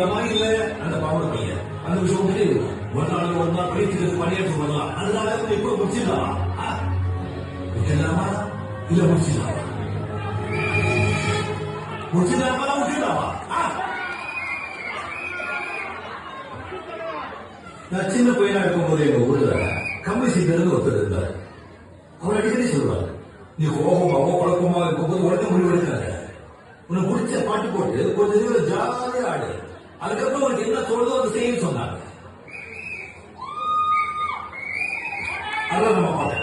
முடிக்கலாமா இல்ல அந்த பாவட பையன் அந்த விஷயம் வந்து ஒரு நாள் பேச்சுக்கு பணியாற்ற வரலாம். அதனால எப்ப முடிச்சிடலாம் முடிச்சிடலாமா இல்ல முடிச்சிடலாமா முடிச்சிடலாமா. நான் சின்ன பையனா இருக்கும்போது எங்க ஊர்ல கம்பி சீக்கிரம் ஒருத்தர் இருந்தாரு. அவர் அடிக்கடி சொல்லுவாங்க, நீ கோபமாவோ குழப்பமா இருக்கும்போது உடனே முடிவு எடுக்காத, உனக்கு பிடிச்ச பாட்டு போட்டு கொஞ்ச நேரம் ஜாலியா ஆடு, அதுக்கப்புறம் உனக்கு என்ன தோணுதோ அதை செய்ய சொன்னாங்க. அதான் நம்ம பார்த்தேன்.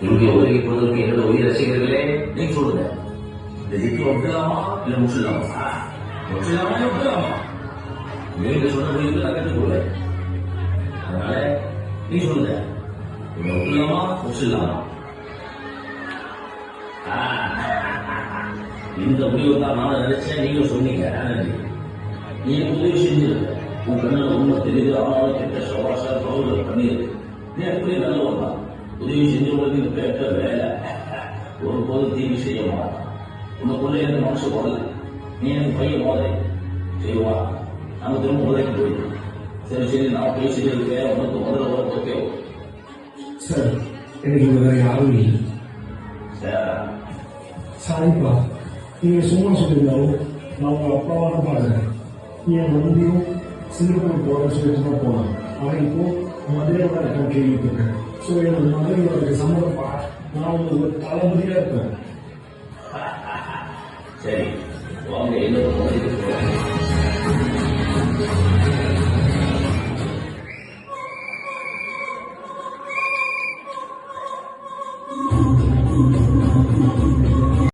இங்கே ஒதுங்கி போவதற்கு என்னோட உயிர் ரசிகர்களே, நீங்க சொல்லுங்க, இந்த ஜித்து விட்டுலாமா இல்ல முடிச்சிடலாமா? முடிச்சிடலாமா இல்ல விட்டுலாமா? நீங்க சொன்ன முடிவுக்கு நான் கற்றுக்கொள்வேன். அதனால நீ சொல்லுங்க, இதை விட்டுலாமா முடிச்சிடலாமா? இந்த முடிவு தான் நான் நினைச்சேன். நீங்க சொன்னீங்க, நீ உதவி செஞ்சிருக்க. உன் கண்ணில் உண்மை தெரியுது, ஆனாலும் கிட்ட சவாசா பவுடர் பண்ணியிருக்கு. நீ எப்படி நல்லவன் தான். உதவி செஞ்சவங்களுக்கு கேட்ட வேலை ஒருபோது தீவி செய்ய மாட்டான். உனக்குள்ள எனக்கு மனசு வரல, நீ எனக்கு பையன் மாதிரி செய்வா. நம்ம திரும்ப உதவிக்கு போயிடும். சரி நான் பேசிட்டு இருக்கேன், உனக்கு முதல்ல வர ஓகே சார். எனக்கு வேற யாரும் இல்லை சார். சாரிப்பா, நீங்க சும்மா சொல்லியிருந்தாலும் நான் உங்க அப்பாவாக பாடுறேன். என் நம்பியும் சிங்கப்பூர் போற சொல்லிட்டு தான் போனேன். ஆனா இப்போ மதுரையோட இருக்கான்னு கேள்விப்பட்டேன். ஸோ எனது மதுரையோட சம்மதப்பா, நான் உங்களுக்கு தளபதியா இருப்பேன். சரி வாங்க, என்னோட